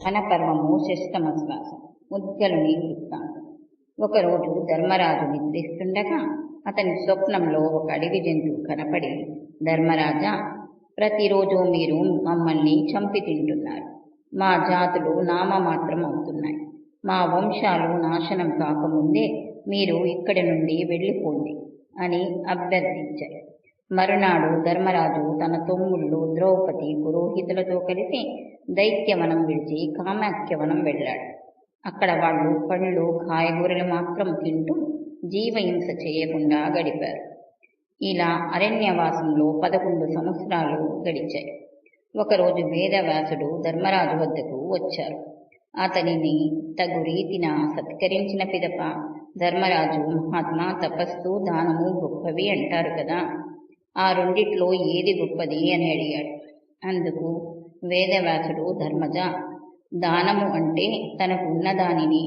వనపర్వము షష్టమ శ్వాసం. ముద్గలుని వృత్తాంతం. ఒకరోజు ధర్మరాజు నిద్రిస్తుండగా అతని స్వప్నంలో ఒక అడవి జంతువు కనపడి, ధర్మరాజా, ప్రతిరోజు మీరు మమ్మల్ని చంపి తింటున్నారు. మా జాతులు నామమాత్రం అవుతున్నాయి. మా వంశాలు నాశనం కాకముందే మీరు ఇక్కడి నుండి వెళ్ళిపోండి అని అభ్యర్థించారు. మరునాడు ధర్మరాజు తన తమ్ముళ్ళు ద్రౌపది పురోహితులతో కలిసి దైత్యవనం విడిచి కామాఖ్యవనం వెళ్ళాడు. అక్కడ వాళ్ళు పళ్ళు కాయగూరలు మాత్రం తింటూ జీవహింస చేయకుండా గడిపారు. ఇలా అరణ్యవాసంలో 11 సంవత్సరాలు గడిచాయి. ఒకరోజు వేదవ్యాసుడు ధర్మరాజు వద్దకు వచ్చారు. అతనిని తగు రీతిన సత్కరించిన పిదప, ధర్మరాజు, మహాత్మా, తపస్సు దానము గొప్పవి అంటారు కదా, ఆ రెండిట్లో ఏది గొప్పది అని అడిగాడు. అందుకు వేదవ్యాసుడు, ధర్మజ, దానము అంటే తనకు ఉన్నదానిని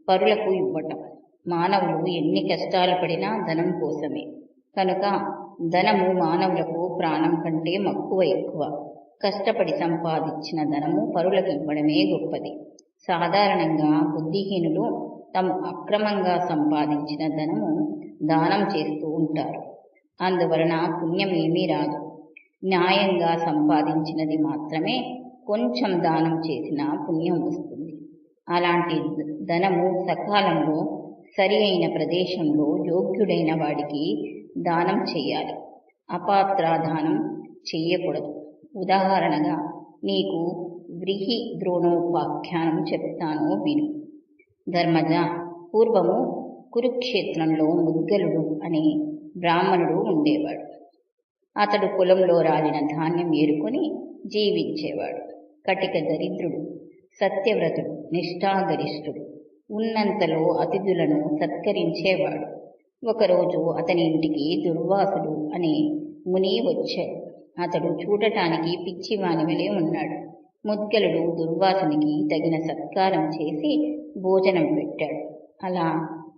పరులకు ఇవ్వటం. మానవులు ఎన్ని కష్టాలు పడినా ధనం కోసమే. కనుక ధనము మానవులకు ప్రాణం కంటే మక్కువ ఎక్కువ. కష్టపడి సంపాదించిన ధనము పరులకు ఇవ్వడమే గొప్పది. సాధారణంగా బుద్ధిహీనులు తాము అక్రమంగా సంపాదించిన ధనము దానం చేస్తూ ఉంటారు. అందువలన పుణ్యం ఏమీ రాదు. న్యాయంగా సంపాదించినది మాత్రమే కొంచెం దానం చేసినా పుణ్యం వస్తుంది. అలాంటి ధనము సకాలంలో సరి అయిన ప్రదేశంలో యోగ్యుడైన వాడికి దానం చెయ్యాలి. అపాత్రాదానం చెయ్యకూడదు. ఉదాహరణగా నీకు వ్రీహి ద్రోణోపాఖ్యానం చెప్తాను విను. ధర్మజ, పూర్వము కురుక్షేత్రంలో ముద్గలుడు అనే బ్రాహ్మణుడు ఉండేవాడు. అతడు పొలంలో రాలిన ధాన్యం ఏరుకొని జీవించేవాడు. కటిక దరిద్రుడు, సత్యవ్రతుడు, నిష్ఠాగరిష్ఠుడు. ఉన్నంతలో అతిథులను సత్కరించేవాడు. ఒకరోజు అతని ఇంటికి దుర్వాసుడు అనే ముని వచ్చాడు. అతడు చూడటానికి పిచ్చివాని వలె ఉన్నాడు. ముద్గలుడు దుర్వాసునికి తగిన సత్కారం చేసి భోజనం పెట్టాడు. అలా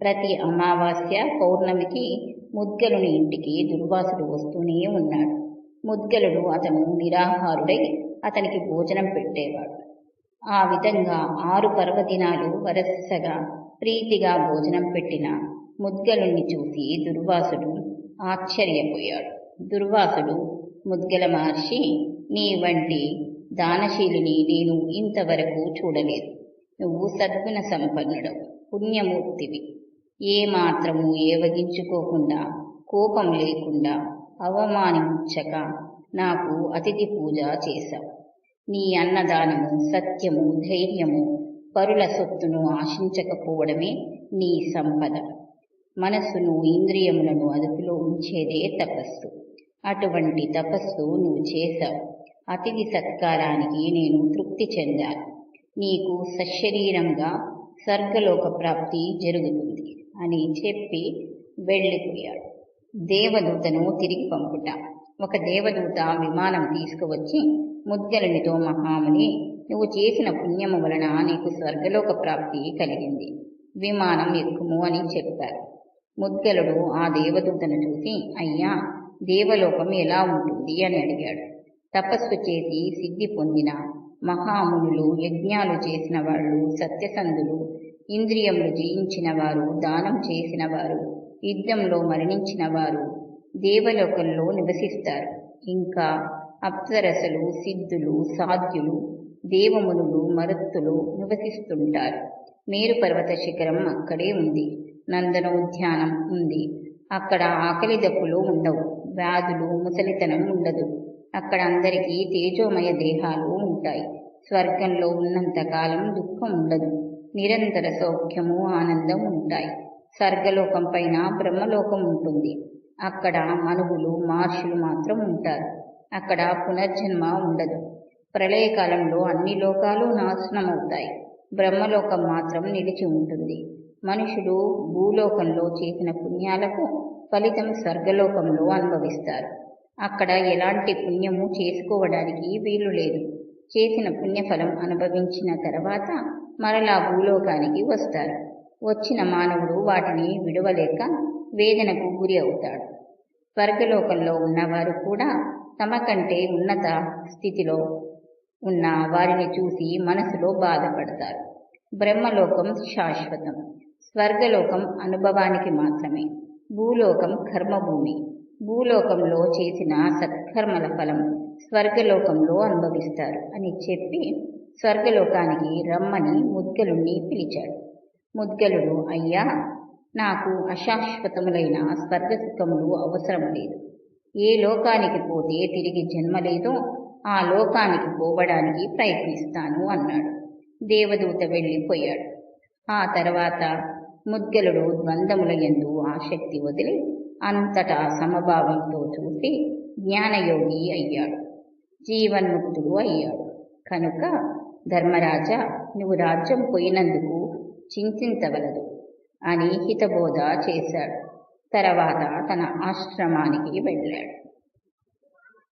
ప్రతి అమావాస్య, పౌర్ణమికి ముద్గలుని ఇంటికి దుర్వాసుడు వస్తూనే ఉన్నాడు. ముద్గలుడు అతను నిరాహారుడై అతనికి భోజనం పెట్టేవాడు. ఆ విధంగా 6 పర్వదినాలు వరసగా ప్రీతిగా భోజనం పెట్టిన ముద్గలుణ్ణి చూసి దుర్వాసుడు ఆశ్చర్యపోయాడు. దుర్వాసుడు, ముద్గల మహర్షి, నీ వంటి దానశీలిని నేను ఇంతవరకు చూడలేదు. నువ్వు సద్గుణ సంపన్నుడవు, పుణ్యమూర్తివి. ఏ మాత్రము ఏవగించుకోకుండా, కోపం లేకుండా, అవమానించక నాకు అతిథి పూజ చేశావు. నీ అన్నదానము, సత్యము, ధైర్యము, పరుల సొత్తును ఆశించకపోవడమే నీ సంపద. మనస్సును, ఇంద్రియములను అదుపులో ఉంచేదే తపస్సు. అటువంటి తపస్సు నువ్వు చేశావు. అతిథి సత్కారానికి నేను తృప్తి చెందాను. నీకు సశరీరంగా స్వర్గలోక ప్రాప్తి జరుగుతుంది అని చెప్పి వెళ్ళిపోయాడు. దేవదూతను తిరిగి పంపుట. ఒక దేవదూత విమానం తీసుకువచ్చి ముద్గలునితో, మహాముని, నువ్వు చేసిన పుణ్యము వలన నీకు స్వర్గలోక ప్రాప్తి కలిగింది. విమానం ఎక్కుము అని చెప్పారు. ముద్గలుడు ఆ దేవదూతను చూసి, అయ్యా, దేవలోకం ఎలా ఉంటుంది అని అడిగాడు. తపస్సు చేసి సిద్ధి పొందిన మహామునులు, యజ్ఞాలు చేసిన వాళ్ళు, సత్యసంధులు, ఇంద్రియములు జయించిన వారు, దానం చేసిన వారు, యుద్ధంలో మరణించిన వారు దేవలోకంలో నివసిస్తారు. ఇంకా అప్సరసలు, సిద్ధులు, సాధ్యులు, దేవమునులు, మరుత్తులు నివసిస్తుంటారు. మేరు పర్వత శిఖరం అక్కడే ఉంది. నందనోద్యానం ఉంది. అక్కడ ఆకలి దప్పులు ఉండవు. వ్యాధులు, ముసలితనం ఉండదు. అక్కడ అందరికీ తేజోమయ దేహాలు ఉంటాయి. స్వర్గంలో ఉన్నంతకాలం దుఃఖం ఉండదు. నిరంతర సౌఖ్యము, ఆనందం ఉంటాయి. స్వర్గలోకం పైన బ్రహ్మలోకం ఉంటుంది. అక్కడ మనువులు, మహర్షులు మాత్రం ఉంటారు. అక్కడ పునర్జన్మ ఉండదు. ప్రళయకాలంలో అన్ని లోకాలు నాశనమవుతాయి. బ్రహ్మలోకం మాత్రం నిలిచి ఉంటుంది. మనుషులు భూలోకంలో చేసిన పుణ్యాలకు ఫలితం స్వర్గలోకంలో అనుభవిస్తారు. అక్కడ ఎలాంటి పుణ్యము చేసుకోవడానికి వీలు లేదు. చేసిన పుణ్యఫలం అనుభవించిన తర్వాత మరలా భూలోకానికి వస్తారు. వచ్చిన మానవుడు వాటిని విడవలేక వేదనకు గురి అవుతాడు. స్వర్గలోకంలో ఉన్నవారు కూడా తమ కంటే ఉన్నత స్థితిలో ఉన్న వారిని చూసి మనసులో బాధపడతారు. బ్రహ్మలోకం శాశ్వతం, స్వర్గలోకం అనుభవానికి మాత్రమే, భూలోకం కర్మభూమి. భూలోకంలో చేసిన సత్కర్మల ఫలం స్వర్గలోకంలో అనుభవిస్తారు అని చెప్పి స్వర్గలోకానికి రమ్మని ముద్గలుణ్ణి పిలిచాడు. ముద్గలుడు, అయ్యా, నాకు అశాశ్వతములైన స్వర్గసుఖములు అవసరం లేదు. ఏ లోకానికి పోతే తిరిగి జన్మ లేదో ఆ లోకానికి పోవడానికి ప్రయత్నిస్తాను అన్నాడు. దేవదూత వెళ్ళిపోయాడు. ఆ తర్వాత ముద్గలుడు ద్వంద్వముల యందు ఆసక్తి వదిలి అంతటా సమభావంతో చూసి జ్ఞానయోగి అయ్యాడు, జీవన్ముక్తుడు అయ్యాడు. కనుక ధర్మరాజా, నువ్వు రాజ్యం పోయినందుకు చింతించవలదు అని హితబోధ చేశాడు. తర్వాత తన ఆశ్రమానికి వెళ్ళాడు.